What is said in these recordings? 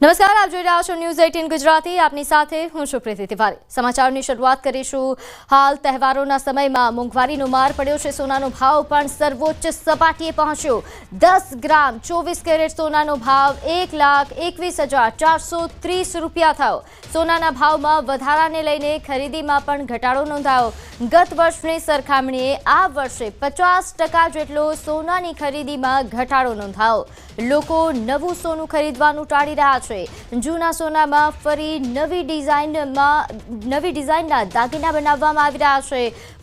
નમસ્કાર, આપ જોઈ રહ્યા છો ન્યૂઝ 18 ગુજરાતી। આપની સાથે હું છું પ્રીતિ તિવારી। સમાચારની શરૂઆત કરીશું। હાલ તહેવારોના સમયમાં મોંઘવારીનો માર પડ્યો છે। સોનાનો ભાવ પણ સર્વોચ્ચ સપાટીએ પહોંચ્યો। 10 ગ્રામ 24 કેરેટ સોનાનો ભાવ 1,21,430 રૂપિયા થયો। સોનાના ભાવમાં વધારાને લઈને ખરીદીમાં પણ ઘટાડો નોંધાયો। ગત વર્ષની સરખામણીએ આ વર્ષે 50% જેટલો સોનાની ખરીદીમાં ઘટાડો નોંધાયો। લોકો નવું સોનું ખરીદવાનું ટાળી રહ્યા છે। જૂના સોનામાં ફરી નવી ડિઝાઇનના દાગીના બનાવવામાં આવી રહ્યા છે।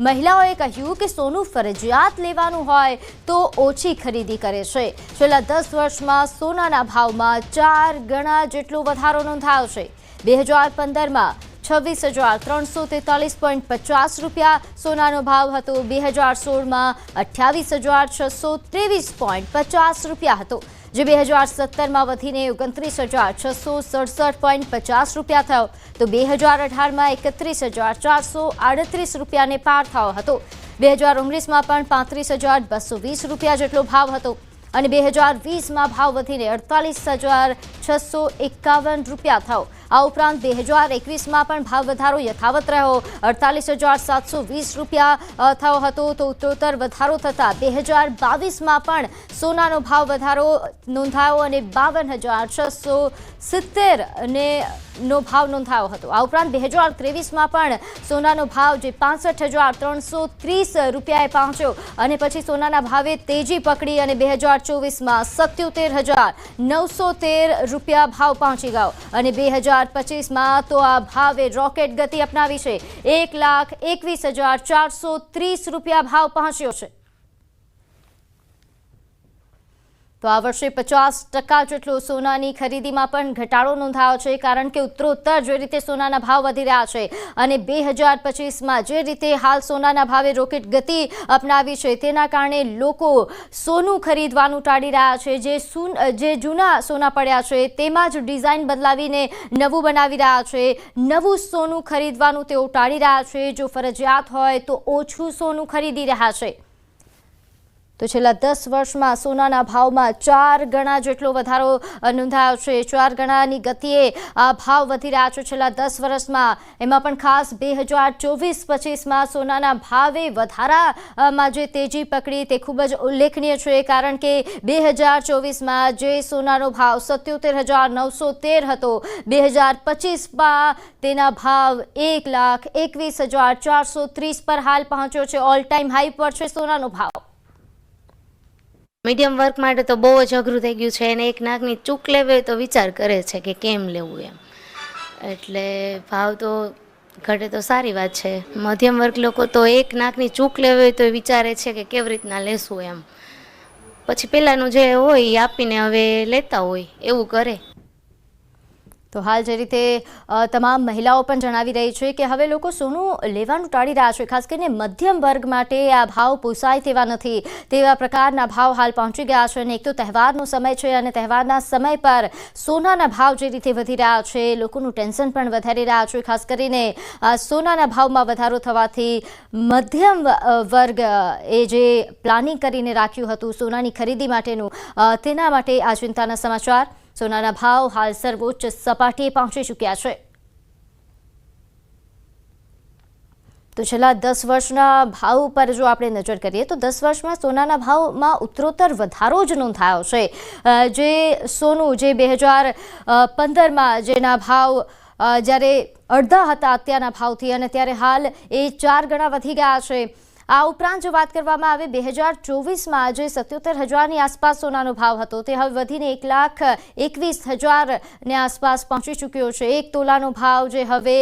મહિલાઓએ કહ્યું કે સોનું ફરજિયાત લેવાનું હોય તો ઓછી ખરીદી કરે છે। છેલ્લા 10 વર્ષમાં સોનાના ભાવમાં 4 ગણા જેટલો વધારો નોંધાયો છે। 2015માં 26,343.50 રૂપિયા સોનાનો ભાવ હતો। 2016માં 28,623.50 રૂપિયા હતો, જે 2017માં વધીને 29,667.50 રૂપિયા થયો, તો 2018માં 31,438 રૂપિયાને પાર થયો હતો। 2019માં પણ 35,220 રૂપિયા જેટલો ભાવ હતો અને 2020માં ભાવ વધીને 48,651 રૂપિયા થયો। આ ઉપરાંત 2021માં પણ ભાવ વધારો યથાવત રહ્યો। 48,720 રૂપિયા થયો હતો, તો ઉત્તરોત્તર વધારો થતાં 2022માં પણ સોનાનો ભાવ વધારો નોંધાયો અને 52,670 નો ભાવ નોંધાયો હતો। આ ઉપરાંત 2023માં પણ સોનાનો ભાવ જે 65,330 રૂપિયાએ પહોંચ્યો અને પછી સોનાના ભાવે તેજી પકડી અને 2024માં 77,913 રૂપિયા ભાવ પહોંચી ગયો અને 2025માં તો આ ભાવે રોકેટ ગતિ અપનાવી છે। 1,21,430 રૂપિયા ભાવ પહોંચ્યો છે। તો આ વર્ષે 50% જેટલો સોનાની ખરીદીમાં પણ ઘટાડો નોંધાયો છે, કારણ કે ઉત્તરોત્તર જે રીતે સોનાના ભાવ વધી રહ્યા છે અને 2025માં જે રીતે હાલ સોનાના ભાવે રોકેટ ગતિ અપનાવી છે તેના કારણે લોકો સોનું ખરીદવાનું ટાળી રહ્યા છે। જે જૂના સોના પડ્યા છે તેમાં જ ડિઝાઇન બદલાવીને નવું બનાવી રહ્યા છે। નવું સોનું ખરીદવાનું તેઓ ટાળી રહ્યા છે। જો ફરજિયાત હોય તો ઓછું સોનું ખરીદી રહ્યા છે। તો છેલ્લા 10 વર્ષમાં સોનાના ભાવમાં 4 ગણા જેટલો વધારો નોંધાયો છે। 4 ગણાની ગતિએ આ ભાવ વધી રહ્યા છે છેલ્લા 10 વર્ષમાં। એમાં પણ ખાસ 2024-25માં સોનાના ભાવે વધારામાં જે તેજી પકડી તે ખૂબ જ ઉલ્લેખનીય છે, કારણ કે 2024માં જે સોનાનો ભાવ 77,913 હતો, 2025માં તેના ભાવ 1,21,430 પર હાલ પહોંચ્યો છે। ઓલ ટાઈમ હાઈ પર છે સોનાનો ભાવ। મીડિયમ વર્ક માટે તો બહુ જ અઘરું થઈ ગયું છે અને એક નાકની ચૂક લેવી તો વિચાર કરે છે કે કેમ લેવું એમ, એટલે ભાવ તો ઘટે તો સારી વાત છે। મધ્યમ વર્ગ લોકો તો એક નાકની ચૂક લેવી હોય તો વિચારે છે કે કેવી રીતના લેશું એમ, પછી પહેલાંનું જે હોય એ આપીને હવે લેતા હોય એવું કરે। તો હાલ જે રીતે તમામ મહિલાઓ પણ જણાવી રહી છે કે હવે લોકો સોનું લેવાનું ટાળી રહ્યા છે। ખાસ કરીને મધ્યમ વર્ગ માટે આ ભાવ પોસાય તેવા નથી, તેવા પ્રકારના ભાવ હાલ પહોંચી ગયા છે। અને એક તો તહેવારનો સમય છે અને તહેવારના સમય પર સોનાના ભાવ જે રીતે વધી રહ્યા છે, લોકોનું ટેન્શન પણ વધારી રહ્યા છે। ખાસ કરીને સોનાના ભાવમાં વધારો થવાથી મધ્યમ વર્ગ એ જે પ્લાનિંગ કરીને રાખ્યું હતું સોનાની ખરીદી માટેનું, તેના માટે આ ચિંતાના સમાચાર। સોનાના ભાવ હાલ સર્વોચ્ચ સપાટીએ પહોંચી ચૂક્યા છે। તો છેલ્લા 10 વર્ષના ભાવ પર જો આપણે નજર કરીએ તો 10 વર્ષમાં સોનાના ભાવમાં ઉત્તરોત્તર વધારો જ નોંધાયો છે। જે સોનું જે 2015માં જેના ભાવ જ્યારે અડધા હતા અત્યારના ભાવથી, અને ત્યારે હાલ એ 4 ગણા વધી ગયા છે। આ ઉપરાંત જો વાત કરવામાં આવે 2024માં જે 77,000ની આસપાસ સોનાનો ભાવ હતો તે હવે વધીને 1,21,000ની આસપાસ પહોંચી ચૂક્યો છે। 1 તોલાનો ભાવ જે હવે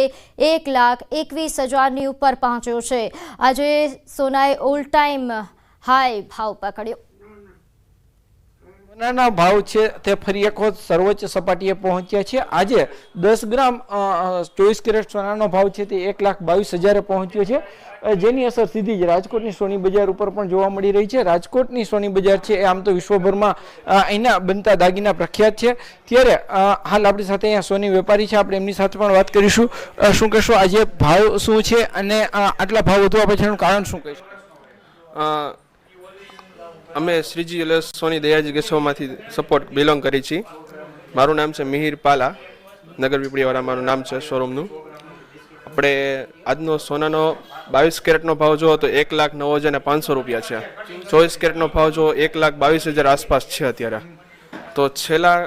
1,21,000ની ઉપર પહોંચ્યો છે। આજે સોનાએ ઓલ ટાઈમ હાઈ ભાવ પકડ્યો। સોનાના ભાવ છે તે ફરી એક વખત સર્વોચ્ચ સપાટીએ પહોંચ્યા છે। આજે 10 ગ્રામ 24 કેરેટ સોનાનો ભાવ છે તે 1,22,000 પહોંચ્યો છે, જેની અસર સીધી જ રાજકોટની સોની બજાર ઉપર પણ જોવા મળી રહી છે। રાજકોટની સોની બજાર છે એ આમ તો વિશ્વભરમાં અહીંના બનતા દાગીના પ્રખ્યાત છે, ત્યારે હાલ આપણી સાથે અહીંયા સોની વેપારી છે, આપણે એમની સાથે પણ વાત કરીશું। શું કહેશો, આજે ભાવ શું છે અને આટલા ભાવ વધવા પાછળનું કારણ શું કહેશો? અમે શ્રીજી જ્વેલર્સ સોની દયાજી ગેસોમાંથી સપોર્ટ બિલોંગ કરી છીએ। મારું નામ છે મિહિર પાલા, નગર પીપળીવાળા મારું નામ છે શોરૂમનું. આપણે આજનો સોનાનો 22 કેરેટનો ભાવ જુઓ તો 1,09,500 રૂપિયા છે. 24 કેરેટનો ભાવ જુઓ 1,22,000 આસપાસ છે અત્યારે. તો છેલ્લા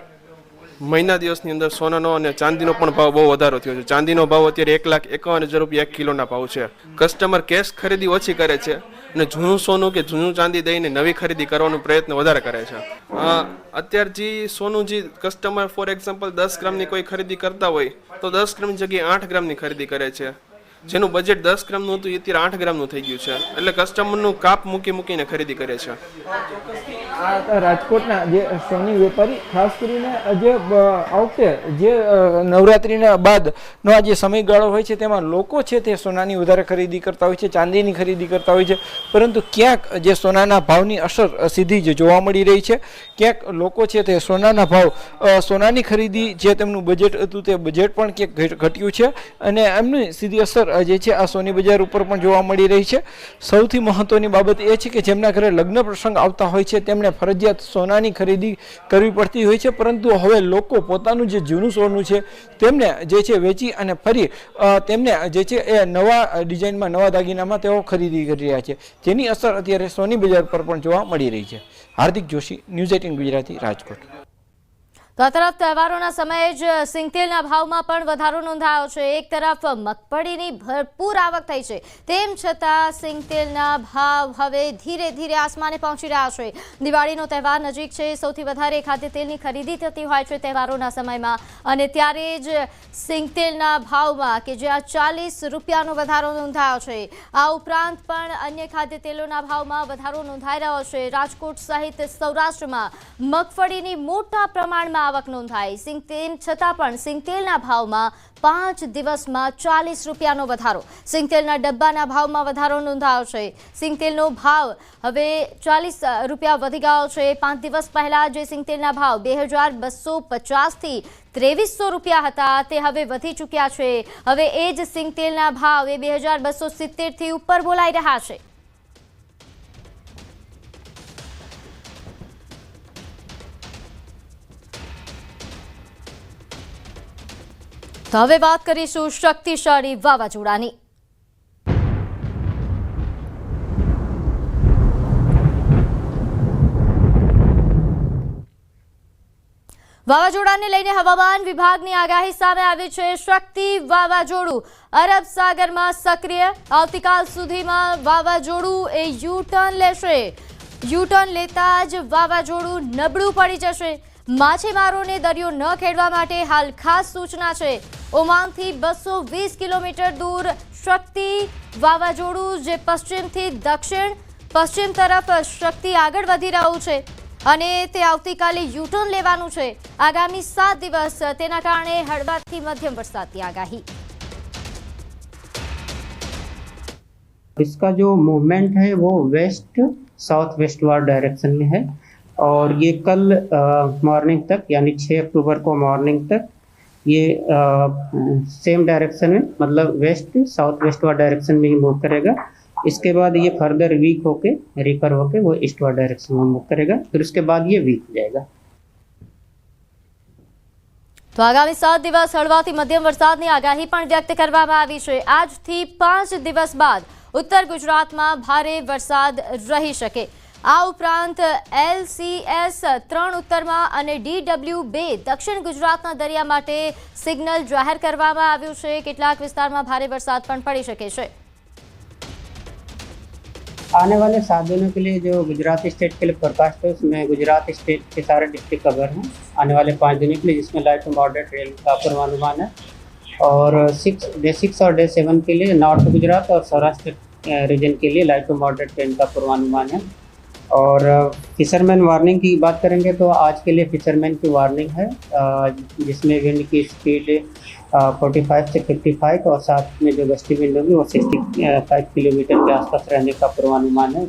મહિના દિવસની અંદર સોનાનો અને ચાંદીનો પણ ભાવ બહુ વધારો થયો છે. ચાંદીનો ભાવ અત્યારે 1,51,000 રૂપિયા 1 કિલોના ભાવ છે. કસ્ટમર કેશ ખરીદી ઓછી કરે છે અને જૂનું સોનું કે જૂનું ચાંદી દઈને નવી ખરીદી કરવાનો પ્રયત્ન વધારે કરે છે. અત્યારે જે સોનું જે કસ્ટમર ફોર એક્ઝામ્પલ 10 ગ્રામની કોઈ ખરીદી કરતા હોય તો 10 ગ્રામની જગ્યાએ 8 ગ્રામની ખરીદી કરે છે. જેનું બજેટ 10 ગ્રામનું હતું એ અત્યારે 8 ગ્રામનું થઈ ગયું છે. એટલે કસ્ટમરનું કાપ મૂકીને ખરીદી કરે છે. આ રાજકોટના જે સોની વેપારી ખાસ કરીને જે આ વખતે જે નવરાત્રિના બાદનો આ જે સમયગાળો હોય છે તેમાં લોકો છે તે સોનાની વધારે ખરીદી કરતા હોય છે, ચાંદીની ખરીદી કરતા હોય છે, પરંતુ ક્યાંક જે સોનાના ભાવની અસર સીધી જ જોવા મળી રહી છે. ક્યાંક લોકો છે તે સોનાના ભાવ સોનાની ખરીદી જે તેમનું બજેટ હતું તે બજેટ પણ ક્યાંક ઘટ્યું છે અને એમની સીધી અસર જે છે આ સોની બજાર ઉપર પણ જોવા મળી રહી છે. સૌથી મહત્વની બાબત એ છે કે જેમના ઘરે લગ્ન પ્રસંગ આવતા હોય છે તેમને ફરજિયાત સોનાની ખરીદી કરવી પડતી હોય છે, પરંતુ હવે લોકો પોતાનું જે જૂનું સોનું છે તેમને જે છે વેચી અને ફરી તેમને જે છે એ નવા ડિઝાઇનમાં નવા દાગીનામાં તેઓ ખરીદી કરી રહ્યા છે, જેની અસર અત્યારે સોની બજાર પર પણ જોવા મળી રહી છે. હાર્દિક જોશી, ન્યૂઝ 18 ગુજરાતી, રાજકોટ. તો આ તરફ તહેવારોના સમયે જ સિંગતેલના ભાવમાં પણ વધારો નોંધાયો છે. એક તરફ મગફળીની ભરપૂર આવક થઈ છે, તેમ છતાં સિંગતેલના ભાવ હવે ધીરે ધીરે આસમાને પહોંચી રહ્યા છે. દિવાળીનો તહેવાર નજીક છે, સૌથી વધારે ખાદ્યતેલની ખરીદી થતી હોય છે તહેવારોના સમયમાં, અને ત્યારે જ સિંગતેલના ભાવમાં કે જ્યાં 40 રૂપિયાનો વધારો નોંધાયો છે. આ ઉપરાંત પણ અન્ય ખાદ્યતેલોના ભાવમાં વધારો નોંધાઈ રહ્યો છે. રાજકોટ સહિત સૌરાષ્ટ્રમાં મગફળીની મોટા પ્રમાણમાં આવક નોંધાઈ. સિંગતેલ છતાં પણ સિંગતેલના ભાવમાં 5 દિવસમાં 40 રૂપિયાનો વધારો. સિંગતેલના ડબ્બાના ભાવમાં વધારો નોંધાયો છે. સિંગતેલનો ભાવ હવે 40 રૂપિયા વધી ગયો છે. 5 દિવસ પહેલા જે સિંગતેલના ભાવ 2,250 થી 2,300 રૂપિયા હતા તે હવે વધી ચૂક્યા છે. હવે એ જ સિંગતેલના ભાવ એ 2,270 થી ઉપર બોલાઈ રહ્યા છે. તો હવે વાત કરીશું શક્તિશાળી વાવાઝોડાની. વાવાઝોડાને લઈને હવામાન વિભાગની આગાહી સામે આવી છે. શક્તિ વાવાઝોડું અરબ સાગરમાં સક્રિય. આવતીકાલ સુધીમાં વાવાઝોડું એ યુ-ટર્ન લેશે. યુ-ટર્ન લેતા જ વાવાઝોડું નબળું પડી જશે. માછીમારોને દરિયો ન ખેડવા માટે હાલ ખાસ સૂચના છે. ઓમાનથી 220 કિલોમીટર દૂર શક્તિ વાવાઝોડું જે પશ્ચિમથી દક્ષિણ પશ્ચિમ તરફ શક્તિ આગળ વધી રહ્યું છે અને તે આવતીકાલે યુ-ટર્ન લેવાનું છે. આગામી 7 દિવસ તેના કારણે હળવાથી મધ્યમ વરસાદની આગાહી. इसका जो मूवमेंट है वो वेस्ट साउथ वेस्टवर्ड डायरेक्शन में है और ये कल मॉर्निंग तक यानी 6 अक्टूबर को मॉर्निंग तक ये सेम डायरेक्शन में मतलब वेस्ट साउथ वेस्टवर्ड डायरेक्शन में ही मूव करेगा. इसके बाद ये फर्दर वीक होके रिकर होके वो ईस्टवर्ड डायरेक्शन में मूव करेगा. फिर उसके बाद ये वीक हो जाएगा. તો આગામી 7 દિવસ હળવાથી મધ્યમ વરસાદની આગાહી પણ વ્યક્ત કરવામાં આવી છે. આજથી 5 દિવસ બાદ ઉત્તર ગુજરાતમાં ભારે વરસાદ રહી શકે. આ ઉપરાંત LCS 3 ઉત્તરમાં અને DW2 દક્ષિણ ગુજરાતના દરિયા માટે સિગ્નલ જાહેર કરવામાં આવ્યું છે. કેટલાક વિસ્તારમાં ભારે વરસાદ પણ પડી શકે છે. आने वाले 7 दिनों के लिए जो गुजरात स्टेट के लिए फोरकास्ट है उसमें गुजरात स्टेट के सारे डिस्ट्रिक्ट कवर हैं आने वाले 5 दिनों के लिए, जिसमें लाइट टू मॉडरेट रेन का पूर्वानुमान है. और डे 6 और डे 7 के लिए नॉर्थ गुजरात और सौराष्ट्र रीजन के लिए लाइट टू मॉडरेट रेन का पूर्वानुमान है. और फिशरमैन वार्निंग की बात करेंगे तो आज के लिए फिशरमैन की वार्निंग है जिसमें विंड की स्पीड 45 से 55 और साथ में जो गस्टी विंड होगी वो 65 किलोमीटर के आसपास रहने का पूर्वानुमान है.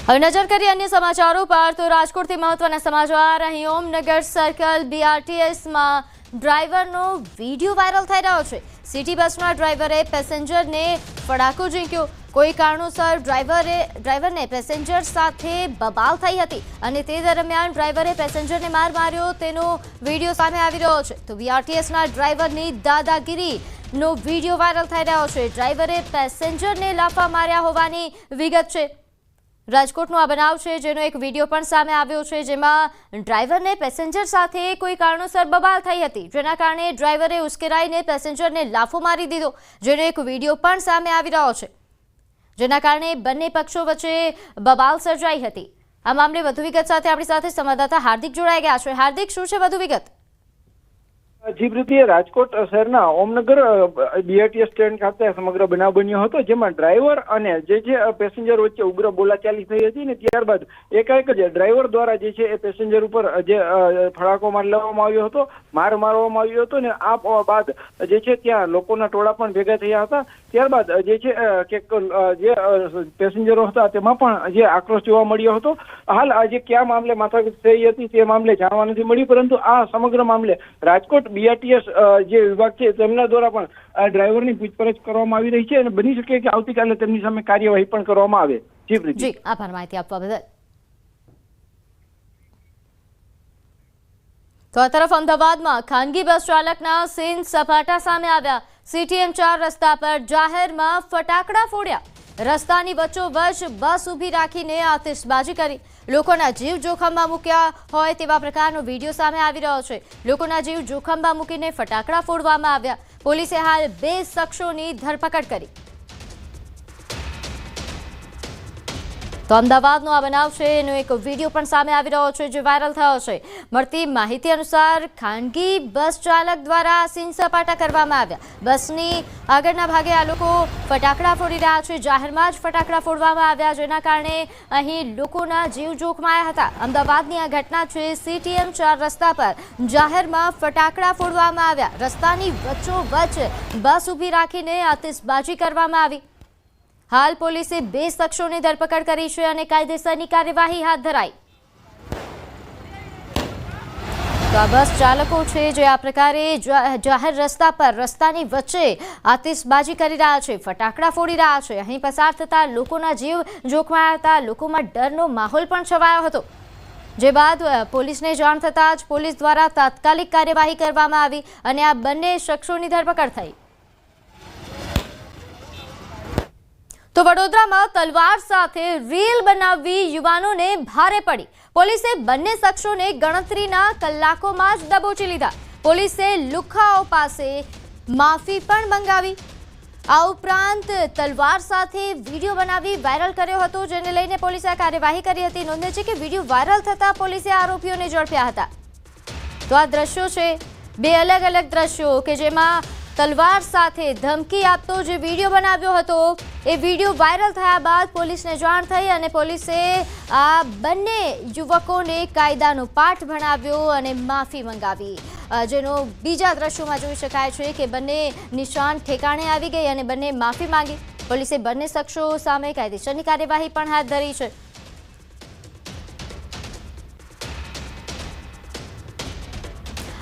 હવે નજર કરીએ અન્ય સમાચારો પર. તો રાજકોટથી મહત્વના સમાચાર. અહીં ઓમનગર સર્કલ BRTSમાં ડ્રાઈવરનો વિડીયો વાયરલ થઈ રહ્યો છે. સિટી બસના ડ્રાઈવરે પેસેન્જરને ફડાકો ઝીંક્યો. કોઈ કારણોસર ડ્રાઈવરને પેસેન્જર સાથે બબાલ થઈ હતી અને તે દરમિયાન ડ્રાઈવરે પેસેન્જરને માર માર્યો તેનો વિડીયો સામે આવી રહ્યો છે. તો બીઆરટીએસના ડ્રાઈવરની દાદાગીરીનો વિડીયો વાયરલ થઈ રહ્યો છે. ડ્રાઈવરે પેસેન્જરને લાફા માર્યા હોવાની વિગત છે. રાજકોટનો આ બનાવ છે જેનો એક વિડીયો પણ સામે આવ્યો છે જેમાં ડ્રાઈવરને પેસેન્જર સાથે કોઈ કારણોસર બબાલ થઈ હતી જેના કારણે ડ્રાઈવરે ઉશ્કેરાઈને પેસેન્જરને લાફો મારી દીધો જેનો એક વિડીયો પણ સામે આવી રહ્યો છે જેના કારણે બંને પક્ષો વચ્ચે બબાલ સર્જાઈ હતી. આ મામલે વધુ વિગત સાથે આપણી સાથે સંવાદદાતા હાર્દિક જોડાઈ ગયા છે. હાર્દિક, શું છે વધુ વિગત? જી પ્રીતિ, રાજકોટ શહેરના ઓમનગર બીઆરટીએસ સ્ટેન્ડ ખાતે સમગ્ર બનાવ બન્યો હતો જેમાં ડ્રાઈવર અને જે પેસેન્જર વચ્ચે ઉગ્ર બોલાચાલી થઈ હતી ને ત્યારબાદ એકાએક જે ડ્રાઈવર દ્વારા જે છે એ પેસેન્જર ઉપર જે ફડાકો માર લેવામાં આવ્યો હતો, માર મારવામાં આવ્યો હતો ને આ બાદ જે છે ત્યાં લોકોના ટોળા પણ ભેગા થયા હતા. ત્યારબાદ જે છે કે જે પેસેન્જરો હતા તેમાં પણ જે આક્રોશ જોવા મળ્યો હતો. હાલ આજે કયા મામલે માથાકૂટ થઈ હતી તે મામલે જાણવા નથી મળ્યું, પરંતુ આ સમગ્ર મામલે રાજકોટ બીઆરટીએસ જે વિભાગ છે તેમના દ્વારા પણ ડ્રાઈવરની પૂછપરછ કરવામાં આવી રહી છે અને બની શકે કે આવતીકાલે તેમની સામે કાર્યવાહી પણ કરવામાં આવે. જી પ્રીતિ. જી, આભાર માહિતી આપવા બદલ. તો આ તરફ અમદાવાદમાં ખાનગી બસ ચાલકના સીન સપાટા સામે આવ્યા. CTM 4 રસ્તા પર જાહેરમાં ફટાકડા ફોડ્યા. રસ્તાની વચ્ચોવચ્ચ બસ ઊભી રાખીને આતિશબાજી કરી. લોકોના જીવ જોખમમાં મૂક્યા હોય તેવા પ્રકારનો વિડીયો સામે આવી રહ્યો છે. લોકોના જીવ જોખમમાં મૂકીને ફટાકડા ફોડવામાં આવ્યા. પોલીસે હાલ 2 શખ્સોની ધરપકડ કરી. તો અમદાવાદનો આ બનાવ છે એનો એક વિડીયો પણ સામે આવી રહ્યો છે જે વાયરલ થયો છે. મળતી માહિતી અનુસાર ખાનગી બસ ચાલક દ્વારા સીન સપાટા કરવામાં આવ્યા. બસની આગળના ભાગે આ લોકો ફટાકડા ફોડી રહ્યા છે. જાહેરમાં જ ફટાકડા ફોડવામાં આવ્યા જેના કારણે અહીં લોકોના જીવ જોખમાયા હતા. અમદાવાદની આ ઘટના છે. CTM 4 રસ્તા પર જાહેરમાં ફટાકડા ફોડવામાં આવ્યા. રસ્તાની વચ્ચોવચ્ચ બસ ઊભી રાખીને આતિશબાજી કરવામાં આવી. હાલ પોલીસે 2 શખ્સોની ધરપકડ કરી છે અને કાયદેસરની કાર્યવાહી હાથ ધરાઈ. તો આ બસ ચાલકો છે જે આ પ્રકારે જાહેર રસ્તા પર રસ્તાની વચ્ચે આતિશબાજી કરી રહ્યા છે, ફટાકડા ફોડી રહ્યા છે. અહીં પસાર થતા લોકોના જીવ જોખમાયા હતા. લોકોમાં ડરનો માહોલ પણ છવાયો હતો. જે બાદ પોલીસને જાણ થતાં જ પોલીસ દ્વારા તાત્કાલિક કાર્યવાહી કરવામાં આવી અને આ બંને શખ્સોની ધરપકડ થઈ. તો વડોદરામાં તલવાર સાથે રીલ બનાવવી યુવાનોને ભારે પડી. પોલીસે બંને શખ્સોને ગણતરીના કલાકોમાં જ દબોચી લીધા. પોલીસે લુખ્ખાઓ પાસે માફી પણ મંગાવી. આ ઉપરાંત તલવાર સાથે વિડીયો બનાવી વાયરલ કર્યો હતો જેને લઈને પોલીસે આ કાર્યવાહી કરી હતી. નોંધે છે કે વિડીયો વાયરલ થતા પોલીસે આરોપીઓને ઝડપ્યા હતા. તો આ દ્રશ્યો છે, 2 અલગ અલગ દ્રશ્યો કે જેમાં તલવાર સાથે ધમકી આપતો જે વિડીયો બનાવ્યો હતો એ વિડીયો વાયરલ થયા બાદ પોલીસને જાણ થઈ અને પોલીસે આ બંને યુવકોને કાયદાનો પાઠ ભણાવ્યો અને માફી મંગાવી. જેનો બીજા દ્રશ્યોમાં જોઈ શકાય છે કે બંને નિશાન ઠેકાણે આવી ગઈ અને બંને માફી માંગી. પોલીસે બંને શખ્સો સામે કાયદેસરની કાર્યવાહી પણ હાથ ધરી છે.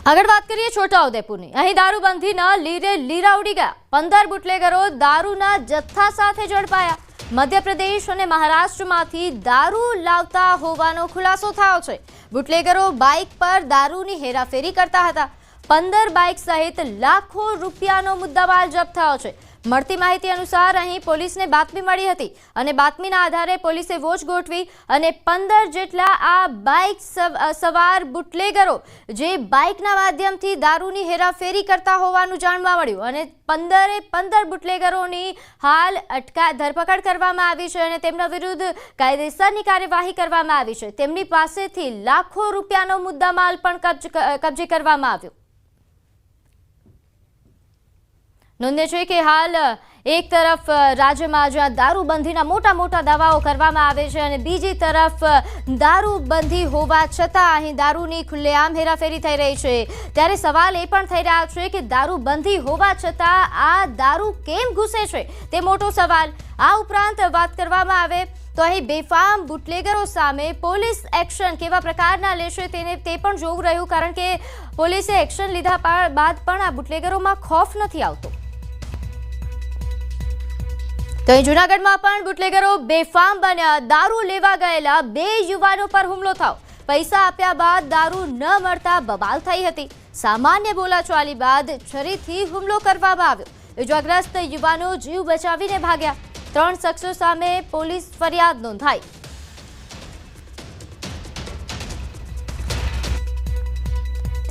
આગળ વાત કરીએ છોટાઉદેપુરની. અહીં દારૂબંધીના લીરે લીરા ઉડી ગયા. 15 બુટલેગરો દારૂના જથ્થા સાથે ઝડપાયા. મધ્યપ્રદેશ અને મહારાષ્ટ્રમાંથી દારૂ લાવતા હોવાનો ખુલાસો થયો છે. બુટલેગરો બાઇક પર દારૂની હેરાફેરી કરતા હતા. 15 બાઇક સહિત લાખો રૂપિયાનો મુદ્દામાલ જપ્ત થયો છે. મળતી માહિતી અનુસાર અહીં પોલીસને બાતમી મળી હતી અને બાતમીના આધારે પોલીસે વોચ ગોઠવી અને 15 જેટલા આ બાઇક સવાર બુટલેગરો જે બાઇકના માધ્યમથી દારૂની હેરાફેરી કરતા હોવાનું જાણવા મળ્યું અને 15 બુટલેગરોની હાલ ધરપકડ કરવામાં આવી છે અને તેમના વિરુદ્ધ કાયદેસરની કાર્યવાહી કરવામાં આવી છે. તેમની પાસેથી લાખો રૂપિયાનો મુદ્દામાલ પણ કબજે કરવામાં આવ્યો. નોંધે છે કે હાલ એક તરફ રાજ્યમાં જ્યાં દારૂબંધીના મોટા દાવાઓ કરવામાં આવે છે અને બીજી તરફ દારૂબંધી હોવા છતાં અહીં દારૂની ખુલ્લેઆમ હેરાફેરી થઈ રહી છે. ત્યારે સવાલ એ પણ થઈ રહ્યા છે કે દારૂબંધી હોવા છતાં આ દારૂ કેમ ઘૂસે છે તે મોટો સવાલ. આ ઉપરાંત વાત કરવામાં આવે તો અહીં બેફામ બુટલેગરો સામે પોલીસ એક્શન કેવા પ્રકારના લેશે તે પણ જોવું રહ્યું, કારણ કે પોલીસે એક્શન લીધા બાદ પણ આ બુટલેગરોમાં ખોફ નથી આવતો. તો અહીં જૂનાગઢમાં પણ બુટલેગરો બેફામ બન્યા. દારૂ લેવા ગયેલા 2 યુવાનો પર હુમલો થયો. પૈસા આપ્યા બાદ દારૂ ન મળતા બબાલ થઈ હતી. સામાન્ય બોલાચાલી બાદ છરીથી હુમલો કરવામાં આવ્યો. ઇજાગ્રસ્ત યુવાનો જીવ બચાવીને ભાગ્યા. 3 શખ્સો સામે પોલીસ ફરિયાદ નોંધાઈ.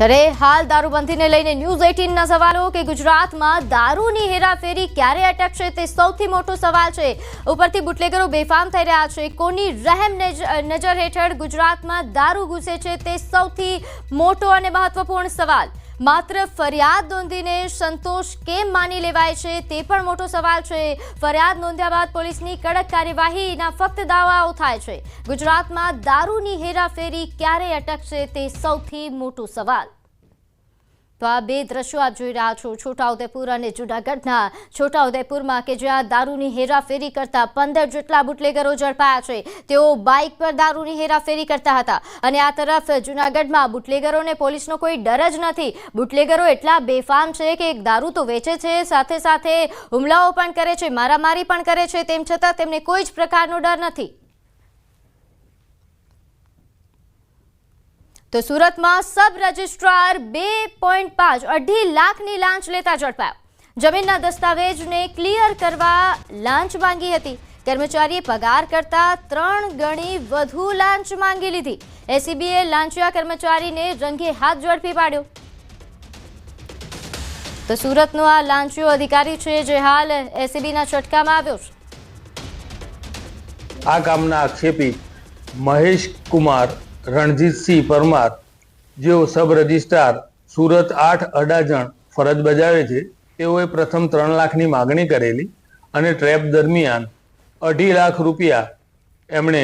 ત્યારે હાલ દારૂબંધીને લઈને ન્યૂઝ 18ના સવાલો કે ગુજરાતમાં દારૂની હેરાફેરી ક્યારે અટકશે તે સૌથી મોટો સવાલ છે. ઉપરથી બુટલેગરો બેફામ થઈ રહ્યા છે. કોની રહેમ નજર હેઠળ ગુજરાતમાં દારૂ ઘૂસે છે તે સૌથી મોટો અને મહત્વપૂર્ણ સવાલ. માત્ર ફરિયાદ નોંધીને સંતોષ કેમ માની લેવાય છે તે પણ મોટો સવાલ છે. ફરિયાદ નોંધ્યા બાદ પોલીસની કડક કાર્યવાહીના ફક્ત દાવાઓ થાય છે. ગુજરાતમાં દારૂની હેરાફેરી ક્યારે અટકશે તે સૌથી મોટો સવાલ. તો આ 2 દ્રશ્યો આપ જોઈ રહ્યા છો છોટાઉદેપુર અને જૂનાગઢના. છોટાઉદેપુરમાં કે જ્યાં દારૂની હેરાફેરી કરતા 15 જેટલા બુટલેગરો ઝડપાયા છે. તેઓ બાઇક પર દારૂની હેરાફેરી કરતા હતા. અને આ તરફ જૂનાગઢમાં બુટલેગરોને પોલીસનો કોઈ ડર જ નથી. બુટલેગરો એટલા બેફામ છે કે દારૂ તો વેચે છે, સાથે સાથે હુમલાઓ પણ કરે છે, મારામારી પણ કરે છે. તેમ છતાં તેમને કોઈ જ પ્રકારનો ડર નથી. તો સુરતમાં સબ રજિસ્ટ્રાર 2.5 લાખની લાંચ લેતા ઝડપાયો. જમીનના દસ્તાવેજને ક્લિયર કરવા લાંચ માંગી હતી. કર્મચારીએ પગાર કરતા 3 ગણી વધુ લાંચ માંગી લીધી. એસીબીએ લાંચિયા કર્મચારીને રંગે હાથ ઝડપી પાડ્યો. તો સુરતનો આ લાંચિયો અધિકારી છે જે હાલ એસીબીના છટકામાં આવ્યો છે. આ કામના આક્ષેપી મહેશ કુમાર રણજીતસિંહ પરમાર, જેઓ સબ રજિસ્ટ્રાર સુરત 8 અડાજણ ફરજ બજાવે છે, તેઓએ પ્રથમ 3 લાખની માગણી કરેલી અને ટ્રેપ દરમિયાન 2.5 લાખ રૂપિયા એમણે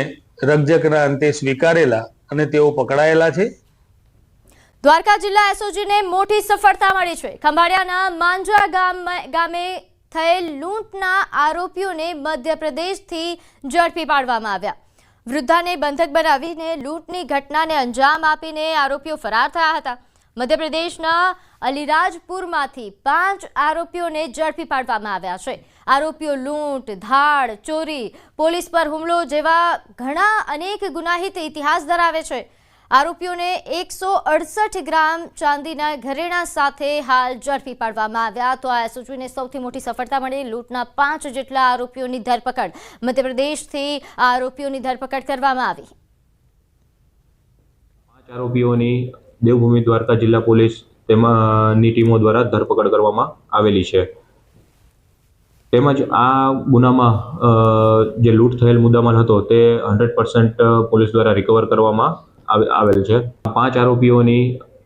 રકઝકના અંતે સ્વીકારેલા અને તેઓ પકડાયેલા છે. દ્વારકા જિલ્લા એસઓજીને મોટી સફળતા મળી છે. ખંભાળિયાના માંજા ગામે થયેલ લૂંટના આરોપીઓને મધ્યપ્રદેશથી ઝડપી પાડવામાં આવ્યા. વૃદ્ધાને બંધક બનાવીને લૂંટની ઘટનાને અંજામ આપીને આરોપીઓ ફરાર થયા હતા. મધ્યપ્રદેશના અલીરાજપુરમાંથી 5 આરોપીઓને ઝડપી પાડવામાં આવ્યા છે. આરોપીઓ લૂંટ, ધાડ, ચોરી, પોલીસ પર હુમલો જેવા ઘણા અનેક ગુનાહિત ઇતિહાસ ધરાવે છે. આરોપીઓને 168 ગ્રામ ચાંદીના ઘરેણા સાથે હાલ ઝડપી પાડવામાં આવ્યા. તો આ એસઓજીને સૌથી મોટી સફળતા મળી. લૂંટના 5 જેટલા આરોપીઓની ધરપકડ. મધ્યપ્રદેશથી આરોપીઓની ધરપકડ કરવામાં આવી. 5 આરોપીઓની દેવભૂમિ દ્વારકા જિલ્લા પોલીસ તેમાંની ટીમો દ્વારા ધરપકડ કરવામાં આવેલી છે. તેમજ આ ગુનામાં જે લૂંટ થયેલ મુદ્દામાલ હતો તે 100% પોલીસ દ્વારા રિકવર કરવામાં આવેલ છે. 5 આરોપીઓની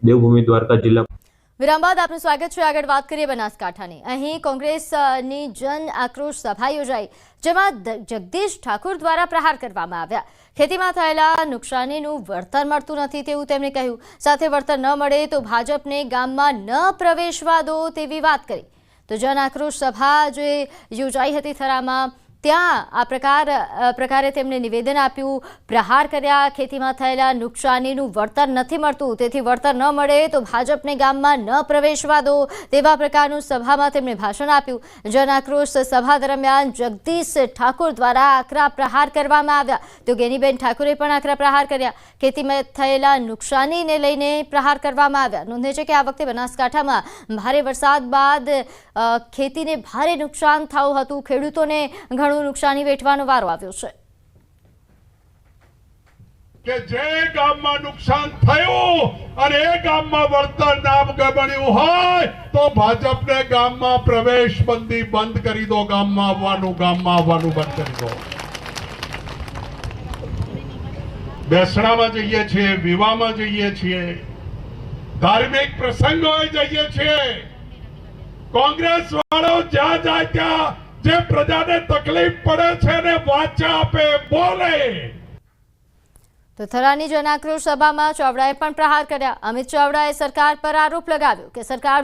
દેવભૂમિ દ્વારકા જિલ્લા. વિરામ બાદ આપનું સ્વાગત છે. આગળ વાત કરીએ બનાસકાંઠાની. અહીં કોંગ્રેસની જન આક્રોશ સભા યોજાઈ, જેમાં જગદીશ ઠાકોર દ્વારા પ્રહાર કરવામાં આવ્યા. ખેતીમાં થયેલા નુકસાનીનું વળતર મળતું નથી તેવું તેમણે કહ્યું. સાથે વળતર ન મળે તો ભાજપને ગામમાં ન પ્રવેશવા દો તેવી વાત કરી. તો જન આક્રોશ સભા જે યોજાઈ હતી થરામાં, ત્યાં આ પ્રકારે તેમણે નિવેદન આપ્યું, પ્રહાર કર્યા. ખેતીમાં થયેલા નુકસાનીનું વળતર નથી મળતું, તેથી વળતર ન મળે તો ભાજપને ગામમાં ન પ્રવેશવા દો તેવા પ્રકારનું સભામાં તેમણે ભાષણ આપ્યું. જન આક્રોશ સભા દરમિયાન જગદીશ ઠાકોર દ્વારા આકરા પ્રહાર કરવામાં આવ્યા. તો ગેનીબેન ઠાકોરે પણ આકરા પ્રહાર કર્યા. ખેતીમાં થયેલા નુકસાનીને લઈને પ્રહાર કરવામાં આવ્યા. નોંધે છે કે આ વખતે બનાસકાંઠામાં ભારે વરસાદ બાદ ખેતીને ભારે નુકસાન થયું હતું. ખેડૂતોને ઘણું નુકસાની વેઠવાનો વારો આવ્યો છે. કે જે ગામમાં નુકસાન થયું અને એ ગામમાં વળતર ના બન્યું હોય તો ભાજપને ગામમાં પ્રવેશ બંધી બંધ કરી દો. ગામમાં આવવાનું બંધ કરી દો. બેસણામાં જઈએ છીએ, વિવાહમાં જઈએ છીએ, ધાર્મિક પ્રસંગોએ જઈએ છીએ. કોંગ્રેસ વાળો જ્યાં જાય ત્યાં જે પ્રજાને તકલીફ પડે છે ને વાચા આપે, બોલે. તો થરાની જન આક્રોશ સભામાં ચાવડાએ પણ પ્રહાર કર્યા. અમિત ચાવડાએ સરકાર પર આરોપ લગાવ્યો કે સરકાર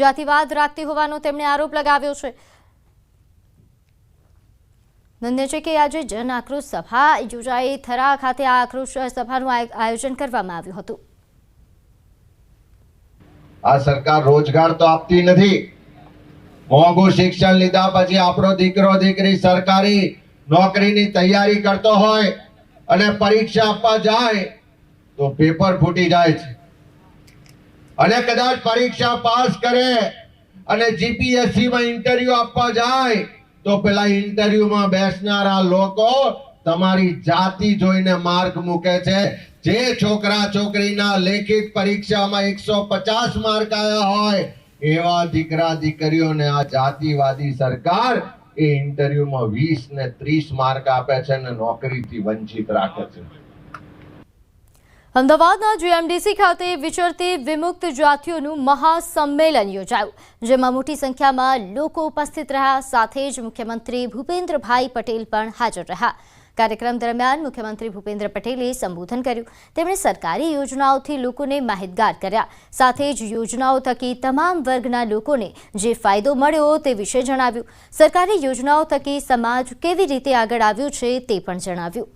જાતિવાદ રાખતી હોવાનો તેમણે આરોપ લગાવ્યો છે. નોંધે છે કે આજે જન આક્રોશ સભા યોજાઈ. થરા ખાતે આ આક્રોશ સભાનું આયોજન કરવામાં આવ્યું હતું. આ સરકાર રોજગાર તો આપતી નથી, મોંઘું શિક્ષણ લીધા પછી આપણો દીકરો દીકરી સરકારી નોકરીની તૈયારી કરતો હોય અને પરીક્ષા આપવા જાય તો પેપર ફૂટી જાય છે અને કદાચ પરીક્ષા પાસ કરે અને જીપીએસસી માં ઇન્ટરવ્યુ આપવા જાય તો પેલા ઇન્ટરવ્યુમાં બેસનારા લોકો તમારી જાતિ જોઈને માર્ક મૂકે છે. જે છોકરા છોકરીના લેખિત પરીક્ષામાં 150 માર્ક આવ્યા હોય એવા દીકરા દીકરીઓને આ જાતિવાદી સરકાર એ ઇન્ટરવ્યુમાં 20 ને 30 માર્ક આપે છે અને નોકરીથી વંચિત રાખે છે. અમદાવાદના જીએમડીસી ખાતે વિચરતી વિમુક્ત જાતિઓનું મહાસંમેલન યોજાયું, જેમાં મોટી સંખ્યામાં લોકો ઉપસ્થિત રહ્યા. સાથે જ મુખ્યમંત્રી ભૂપેન્દ્રભાઈ પટેલ પણ હાજર રહ્યા. કાર્યક્રમ દરમિયાન મુખ્યમંત્રી ભૂપેન્દ્ર પટેલે સંબોધન કર્યું. તેમણે સરકારી યોજનાઓથી લોકોને માહિતગાર કર્યા. સાથે જ યોજનાઓ થકી તમામ વર્ગના લોકોને જે ફાયદો મળ્યો તે વિશે જણાવ્યું. સરકારી યોજનાઓ થકી સમાજ કેવી રીતે આગળ આવ્યું છે તે પણ જણાવ્યું.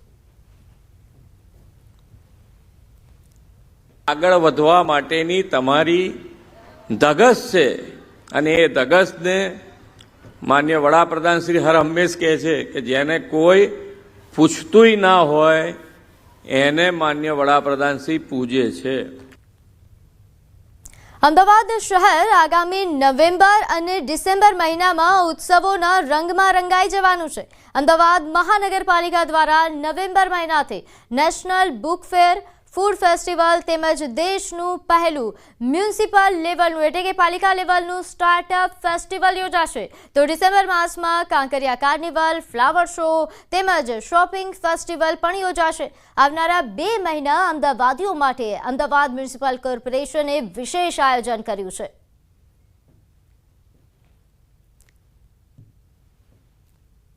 આગળ વધવા માટેની તમારી ધગશ છે અને એ ધગશને માન્ય વડાપ્રધાન શ્રી હર હંમેશ કહે છે કે જેને કોઈ પૂછતુંય ના હોય એને માન્ય વડાપ્રધાન શ્રી પૂજે છે. અમદાવાદ શહેર આગામી નવેમ્બર અને ડિસેમ્બર મહિનામાં ઉત્સવોના રંગમાં રંગાઈ જવાનું છે. અમદાવાદ મહાનગરપાલિકા દ્વારા નવેમ્બર મહિનાથી national book fair, food festival તેમજ દેશનું પહેલું મ્યુનિસિપલ લેવલનું એટલે કે પાલિકા લેવલનું સ્ટાર્ટઅપ ફેસ્ટિવલ યોજાશે. તો ડિસેમ્બર માસમાં કાંકરિયા કાર્નિવલ, ફ્લાવર શો તેમજ શોપિંગ ફેસ્ટિવલ પણ યોજાશે. આવનારા 2 મહિના અમદાવાદીઓ માટે અમદાવાદ મ્યુનિસિપલ કોર્પોરેશને વિશેષ આયોજન કર્યું છે.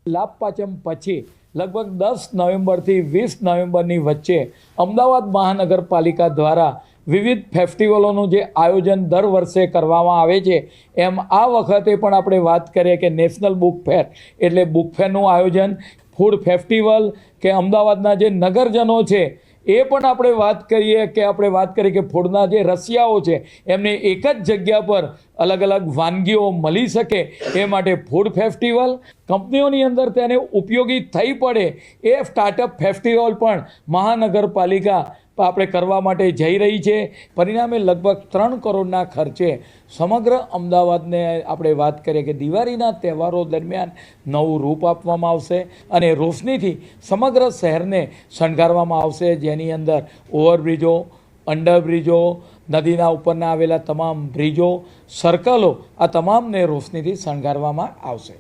લાભ પાંચમ પછી લગભગ 10 નવેમ્બરથી 20 નવેમ્બરની વચ્ચે અમદાવાદ મહાનગરપાલિકા દ્વારા વિવિધ ફેસ્ટિવલોનું જે આયોજન દર વર્ષે કરવામાં આવે છે, એમ આ વખતે પણ આપણે વાત કરીએ કે નેશનલ બુક ફેર એટલે બુક ફેરનું આયોજન, ફૂડ ફેસ્ટિવલ કે અમદાવાદના જે નગરજનો છે એ પણ આપણે વાત કરીએ કે ફૂડના જે રસિયાઓ છે એમને એક જ જગ્યા પર અલગ અલગ વાનગીઓ મળી શકે એ માટે ફૂડ ફેસ્ટિવલ, કંપનીઓની અંદર તેને ઉપયોગી થઈ પડે એ સ્ટાર્ટઅપ ફેસ્ટિવલ પણ મહાનગરપાલિકા આપણે કરવા માટે જઈ રહી છે. પરિણામે લગભગ 3 કરોડના ખર્ચે સમગ્ર અમદાવાદને આપણે વાત કરીએ કે દિવાળીના તહેવારો દરમિયાન નવું રૂપ આપવામાં આવશે અને રોશનીથી સમગ્ર શહેરને શણગારવામાં આવશે, જેની અંદર ઓવરબ્રિજો, અંડરબ્રિજો, નદીના ઉપરના આવેલા તમામ બ્રિજો, સર્કલો આ તમામને રોશનીથી શણગારવામાં આવશે.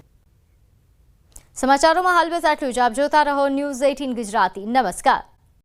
સમાચારોમાં હાલ બસ આટલું જ. આપ જોતા રહો ન્યૂઝ 18 ગુજરાતી. નમસ્કાર.